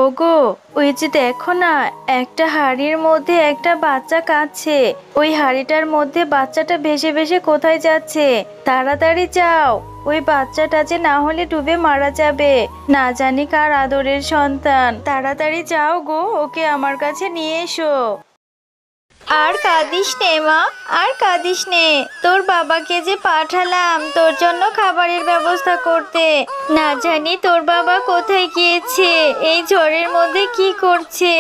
ওগো, ওই যে দেখো না, একটা হাড়ির মধ্যে একটা বাচ্চা কাঁদছে। ওই হাড়িটার মধ্যে বাচ্চাটা ভেসে ভেসে কোথায় যাচ্ছে? তাড়াতাড়ি যাও, ওই বাচ্চাটা যে না হলে ডুবে মারা যাবে। না জানি কার আদরের সন্তান। তাড়াতাড়ি যাও গো, ওকে আমার কাছে নিয়ে এসো। আর কাঁদিস নে মা, আর কাঁদিস নে। তোর বাবাকে যে পাঠালাম তোর জন্য খাবারের ব্যবস্থা করতে, না জানি তোর বাবা কোথায় গিয়েছে, এই ঝড়ের মধ্যে কি করছে।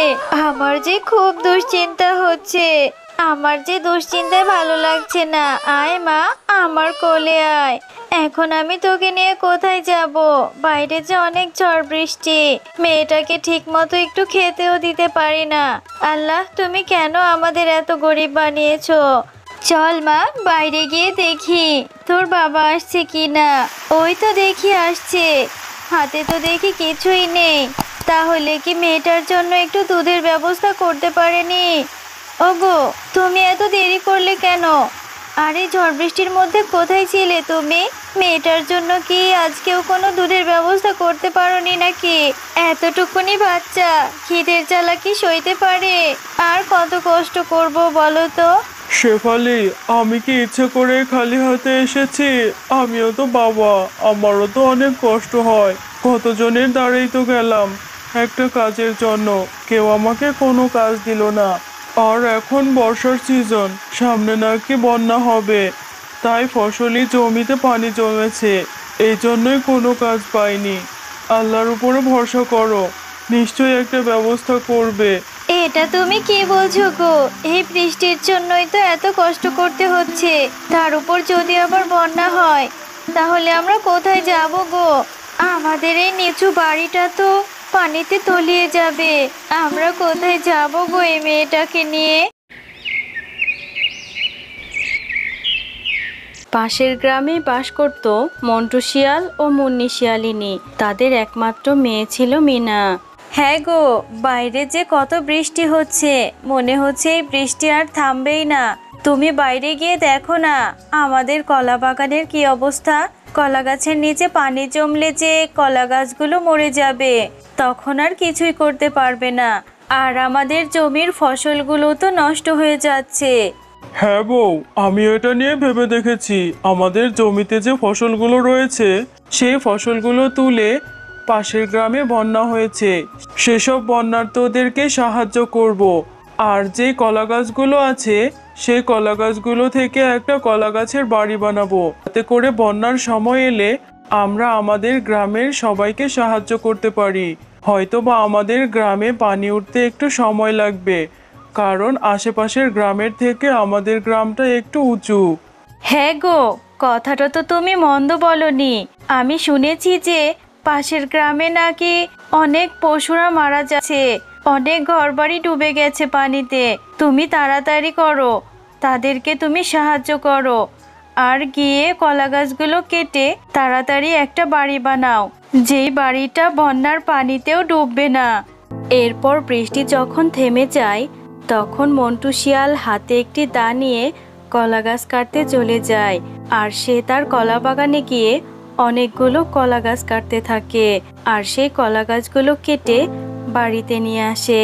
আমার যে খুব দুশ্চিন্তা হচ্ছে, আমার যে দুশ্চিন্তায় ভালো লাগছে না। আয় মা, আমার কোলে আয়। এখন আমি তোকে নিয়ে কোথায় যাব? বাইরে যে অনেক ঝড় বৃষ্টি, মেয়েটাকে ঠিক মতো একটু খেতেও দিতে পারি না। আল্লাহ, তুমি কেন আমাদের এত গরিব বানিয়েছো? চল মা, বাইরে গিয়ে দেখি তোর বাবা আসছে কি না। ওই তো দেখি আসছে, হাতে তো দেখি কিছুই নেই। তাহলে কি মেয়েটার জন্য একটু দুধের ব্যবস্থা করতে পারেনি? ওগো, তুমি এত দেরি করলে কেন? আরে ঝড় বৃষ্টির মধ্যে কোথায় ছিলে তুমি? মেয়েটার জন্য কি আজকেও কোনো দুধের ব্যবস্থা করতে পারোনি নাকি? এতটুকুনি বাচ্চা খিদের জ্বালা কি সইতে পারে? আর কত কষ্ট করব বলো তো? শেফালি, আমি কি ইচ্ছে করে খালি হাতে এসেছি? আমিও তো বাবা, আমারও তো অনেক কষ্ট হয়। কতজনের দ্বারেই তো গেলাম একটা কাজের জন্য, কেউ আমাকে কোনো কাজ দিল না। আর এখন বর্ষার সিজন, সামনে নাকি বন্যা হবে, তাই ফসলি জমিতে পানি জমেছে, এই জন্যই কোনো কাজ পাইনি। আল্লাহর উপরে ভরসা করো, নিশ্চয়ই একটা ব্যবস্থা করবে। এটা তুমি কি বলছো গো? এই বৃষ্টির জন্যই তো এত কষ্ট করতে হচ্ছে, তার উপর যদি আবার বন্যা হয়, তাহলে আমরা কোথায় যাব গো? আমাদের এই নিচু বাড়িটা তো পানিতে তলিয়ে যাবে। আমরা কোথায় যাব গো এই মেয়েটাকে নিয়ে? পাশের গ্রামে বাস করত মন্টু শিয়াল ও মুন্নি শিয়ালিনী। তাদের একমাত্র মেয়ে ছিল মিনা। হ্যাঁ গো, বাইরে যে কত বৃষ্টি হচ্ছে, মনে হচ্ছে এই বৃষ্টি আর থামবেই না। তুমি বাইরে গিয়ে দেখো না, আমাদের কলা বাগানের কি অবস্থা। কলা গাছের নিচে পানি জমলে যে কলা গাছগুলো মরে যাবে, তখন আর কিছুই করতে পারবে না। আর আমাদের জমির ফসলগুলো তো নষ্ট হয়ে যাচ্ছে। হ্যাঁ বউ, আমি এটা নিয়ে ভেবে দেখেছি। আমাদের জমিতে যে ফসলগুলো রয়েছে, সেই ফসলগুলো তুলে পাশের গ্রামে বন্যা হয়েছে, সেসব বন্যার্তদেরকে সাহায্য করব। আর যে কলা গাছগুলো আছে, সেই কলা গাছগুলো থেকে একটা কলা গাছের বাড়ি বানাবো, যাতে করে বন্যার সময় এলে আমরা আমাদের গ্রামের সবাইকে সাহায্য করতে পারি। হয়তোবা আমাদের গ্রামে পানি উঠতে একটু সময় লাগবে, কারণ আশেপাশের গ্রামের থেকে আমাদের গ্রামটা একটু উঁচু। হ্যাঁ গো, কথাটা তো তুমি মন্দ বলনি। আমি শুনেছি যে পাশের গ্রামে নাকি অনেক পশুরা মারা যাচ্ছে, অনেক ঘরবাড়ি ডুবে গেছে পানিতে। তুমি তাড়াতাড়ি করো, তাদেরকে তুমি সাহায্য করো। আর গিয়ে কলা গাছগুলো কেটে তাড়াতাড়ি একটা বাড়ি বানাও, যেই বাড়িটা বন্যার পানিতেও ডুববে না। এরপর বৃষ্টি যখন থেমে যায়, তখন মন্টু শিয়াল হাতে একটি দা নিয়ে কলা গাছ কাটতে চলে যায়। আর সে তার কলা বাগানে গিয়ে অনেকগুলো কলা গাছ কাটতে থাকে, আর সেই কলা গাছগুলো কেটে বাড়িতে নিয়ে আসে।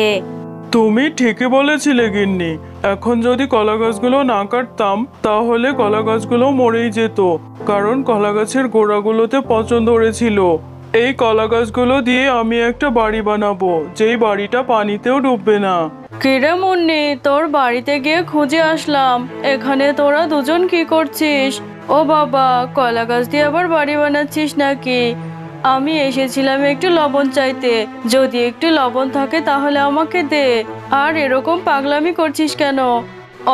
তুমি ঠিকই বলেছিলে গিন্নি, এখন যদি কলা গাছগুলো না কাটতাম তাহলে কলা গাছগুলো মরেই যেত, কারণ কলা গাছের গোড়াগুলোতে পচন ধরেছিল। এই কলা গাছগুলো দিয়ে আমি একটা বাড়ি বানাবো, যেই বাড়িটা পানিতেও ডুববে না। কিরে মুন্নি, তোর বাড়িতে গিয়ে খুঁজে আসলাম, এখানে তোরা দুজন কি করছিস? ও বাবা, কলা গাছ দিয়ে আবার বাড়ি বানাচ্ছিস নাকি? আমি এসেছিলাম একটু লবণ চাইতে, যদি একটু লবণ থাকে তাহলে আমাকে দে। আর এরকম পাগলামি করছিস কেন?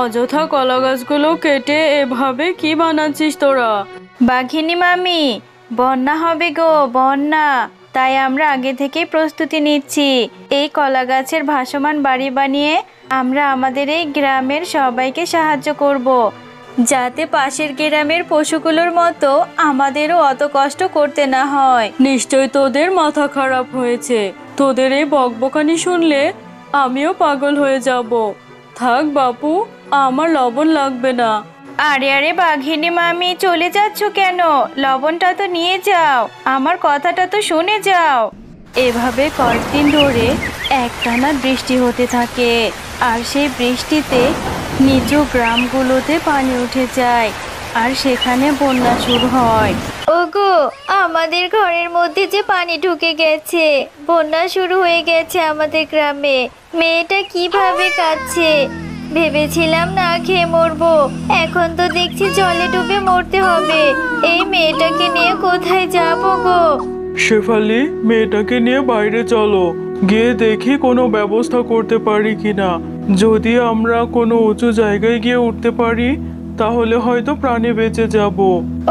অযথা কলা গাছগুলো কেটে এভাবে কি বানাচ্ছিস তোরা? বাঘিনী মামি, বন্যা হবে গো, বন্যা। তাই আমরা আগে থেকেই প্রস্তুতি নিচ্ছি। এই কলা গাছের ভাসমান বাড়ি বানিয়ে আমরা আমাদের এই গ্রামের সবাইকে সাহায্য করব, যাতে পাশের গ্রামের পশুগুলোর মতো আমাদেরও অত কষ্ট করতে না হয়। নিশ্চয় তোদের মাথা খারাপ হয়েছে, তোদের এই বকবকানি শুনলে আমিও পাগল হয়ে যাব। থাক বাপু, আমার লবণ লাগবে না। আরে আরে বাঘিনী মামি, চলে যাচ্ছ কেন? লবণটা তো নিয়ে যাও, আমার কথাটা তো শুনে যাও। এভাবে কয়েকদিন ধরে একটানা বৃষ্টি হতে থাকে, আর সেই বৃষ্টিতে নিচু গ্রামগুলোতে পানি উঠে যায় আর সেখানে বন্যা শুরু হয়। ওগো, আমাদের ঘরের মধ্যে যে পানি ঢুকে গেছে, বন্যা শুরু হয়ে গেছে আমাদের গ্রামে। মেয়েটা কিভাবে কাঁদছে, ভেবেছিলাম না খেয়ে মরবো, এখন তো দেখছি জলে ডুবে মরতে হবে। এই মেয়েটাকে নিয়ে কোথায় যাবো গো? শেফালি, মেয়েটাকে নিয়ে বাইরে চলো, গিয়ে দেখি কোনো ব্যবস্থা করতে পারি কিনা। যদি আমরা কোনো উঁচু জায়গায় গিয়ে উঠতে পারি তাহলে হয়তো প্রাণে বেঁচে যাব।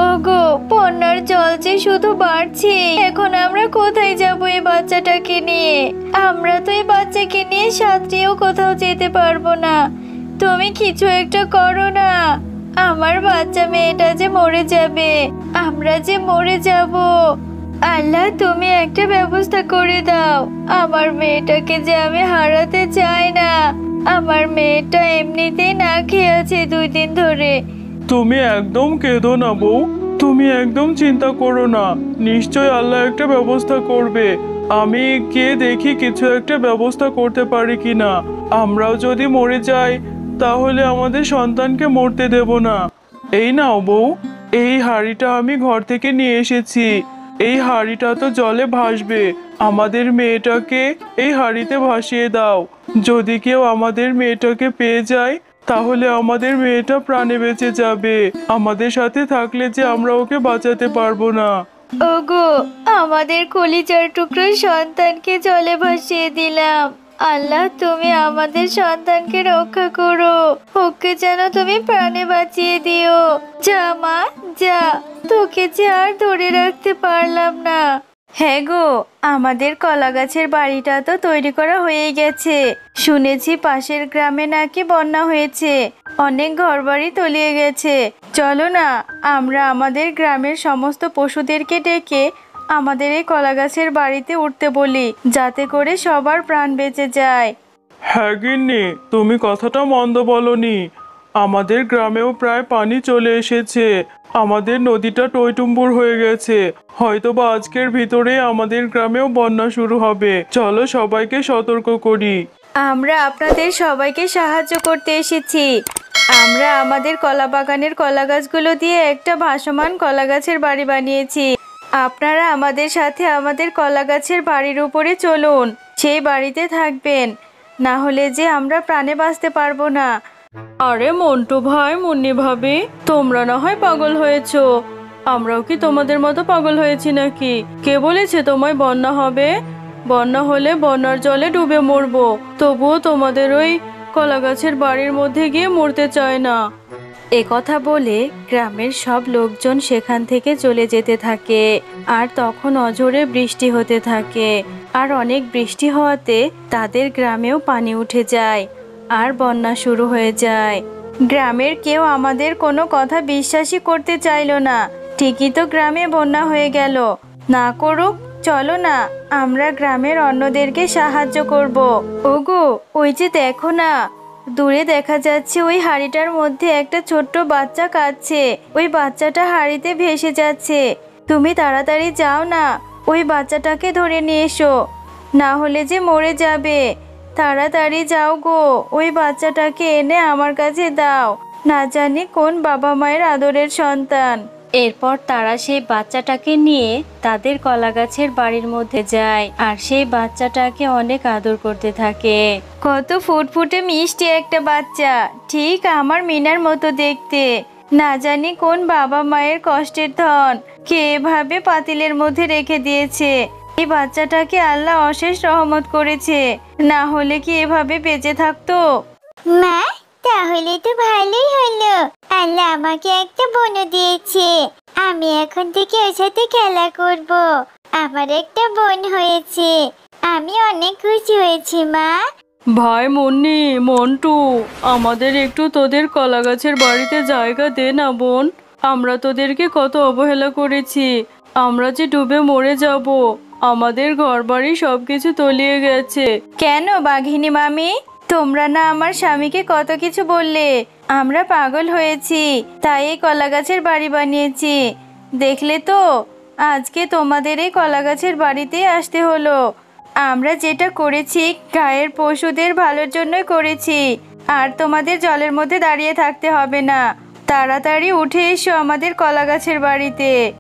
ওগো, বন্যার জল যে শুধু বাড়ছে, এখন আমরা কোথায় যাব এই বাচ্চাটাকে নিয়ে? আমরা তো এই বাচ্চাকে নিয়ে সাঁতরেও কোথাও যেতে পারবো না। তুমি কিছু একটা করো না, আমার বাচ্চা মেয়েটা যে মরে যাবে, আমরা যে মরে যাব। আল্লাহ, তুমি একটা ব্যবস্থা করে দাও, আমার মেয়েটাকে যে আমি হারাতে চাই না। আমার মেয়েটা এমনিতেই না খেয়ে আছে 2 দিন ধরে। তুমি একদম কেঁদো না বউ, তুমি একদম চিন্তা করো না, নিশ্চয় আল্লাহ একটা ব্যবস্থা করবে। আমি গিয়ে দেখি কিছু একটা ব্যবস্থা করতে পারি কিনা। আমরাও যদি মরে যাই তাহলে আমাদের সন্তানকে মরতে দেব না। এই নাও বউ, এই হাঁড়িটা আমি ঘর থেকে নিয়ে এসেছি। এই হাঁড়িটা তো জলে ভাসবে, আমাদের মেয়েটাকে এই হাঁড়িতে ভাসিয়ে দাও। যদি কেউ আমাদের মেয়েটাকে পেয়ে যায় তাহলে আমাদের মেয়েটা প্রাণে বেঁচে যাবে। আমাদের সাথে থাকলে যে আমরা ওকে বাঁচাতে পারবো না। ওগো, আমাদের কলিজার টুকরো সন্তানকে জলে ভাসিয়ে দিলাম। আল্লাহ, তুমি আমাদের সন্তানকে রক্ষা করো, ওকে যেন তুমি প্রাণে বাঁচিয়ে দিও। যা মা, যা, তোকে যে আর ধরে রাখতে পারলাম না। হ্যাঁ গো, আমাদের কলা গাছের বাড়িটা তো তৈরি করা হয়ে গেছে। শুনেছি পাশের গ্রামে নাকি বন্যা হয়েছে, অনেক ঘরবাড়ি তলিয়ে গেছে। চলো না, আমরা আমাদের গ্রামের সমস্ত পশুদেরকে ডেকে আমাদের এই কলা গাছের বাড়িতে উঠতে বলি, যাতে করে সবার প্রাণ বেঁচে যায়। হ্যাঁ গিন্নি, তুমি কথাটা মন্দ বলনি। আমাদের গ্রামেও প্রায় পানি চলে এসেছে, আমাদের নদীটা টইটুম্বুর হয়ে গেছে। হয়তোবা আজকের ভিতরে আমাদের গ্রামেও বন্যা শুরু হবে। চলো সবাইকে সতর্ক করি। আমরা আপনাদের সবাইকে সাহায্য করতে এসেছি। আমরা আমাদের কলা বাগানের কলা গাছগুলো দিয়ে একটা ভাসমান কলা গাছের বাড়ি বানিয়েছি। আপনারা আমাদের সাথে আমাদের কলা গাছের বাড়ির উপরে চলুন, সেই বাড়িতে থাকবেন, না হলে যে আমরা প্রাণে বাঁচতে পারবো না। আরে মন্টু ভাই, মুন্নি ভাবি, তোমরা না হয় পাগল হয়েছো, আমরাও কি তোমাদের মতো পাগল হয়েছি নাকি? কে বলেছে তোমায় বন্যা হবে? বন্যা হলে বন্যার জলে ডুবে মরবো, তবুও তোমাদের ওই কলা গাছের বাড়ির মধ্যে গিয়ে মরতে চায় না। এ কথা বলে গ্রামের সব লোকজন সেখান থেকে চলে যেতে থাকে। আর তখন অঝোরে বৃষ্টি হতে থাকে, আর অনেক বৃষ্টি হওয়াতে তাদের গ্রামেও পানি উঠে যায় আর বন্যা শুরু হয়ে যায়। গ্রামের কেউ আমাদের কোনো কথা বিশ্বাসই করতে চাইলো না। ঠিকই তো গ্রামে বন্যা হয়ে গেল, না করুক, চলো না আমরা গ্রামের অন্যদেরকে সাহায্য করব। ওগো, ওই যে দেখো না, দূরে দেখা যাচ্ছে ওই হাঁড়িটার মধ্যে একটা ছোট্ট বাচ্চা কাঁদছে। ওই বাচ্চাটা হাঁড়িতে ভেসে যাচ্ছে। তুমি তাড়াতাড়ি যাও না, ওই বাচ্চাটাকে ধরে নিয়ে এসো, না হলে যে মরে যাবে। তাড়াতাড়ি যাও গো, ওই বাচ্চাটাকে এনে আমার কাছে দাও, না জানি কোন বাবা মায়ের আদরের সন্তান। এরপর তারা সেই বাচ্চাটাকে নিয়ে তাদের কলা গাছের বাড়ির মধ্যে যায়, আর সেই বাচ্চাটাকে অনেক আদর করতে থাকে। কত ফুটফুটে মিষ্টি একটা বাচ্চা, ঠিক আমার মিনার মতো দেখতে। না জানি কোন বাবা মায়ের কষ্টের ধন কে এভাবে পাতিলের মধ্যে রেখে দিয়েছে। এই বাচ্চাটাকে আল্লাহ অশেষ রহমত করেছে, না হলে কি এভাবে বেঁচে থাকতো? মা, তাহলে তো ভালোই হলো, আল্লাহ আমাকে একটা বোন দিয়েছে। আমি এখন থেকে ওর সাথে খেলা করব। আমার একটা বোন হয়েছে, আমি অনেক খুশি হয়েছি মা। ভাই মুন্নি, মন্টু, আমাদের একটু তোদের কলা গাছের বাড়িতে জায়গা দে না বোন। আমরা তোদেরকে কত অবহেলা করেছি, আমরা যে ডুবে মরে যাব। আমাদের ঘরবাড়ি সবকিছু তলিয়ে গেছে। কেন বাঘিনী মামি, তোমরা না আমার স্বামীকে কত কিছু বললে? আমরা পাগল হয়েছি, তাই এই কলা গাছের বাড়ি বানিয়েছি। দেখলে তো, আজকে তোমাদের এই কলা গাছের বাড়িতেই আসতে হলো। আমরা যেটা করেছি গায়ের পশুদের ভালোর জন্যই করেছি। আর তোমাদের জলের মধ্যে দাঁড়িয়ে থাকতে হবে না, তাড়াতাড়ি উঠে এসো আমাদের কলা গাছের বাড়িতে।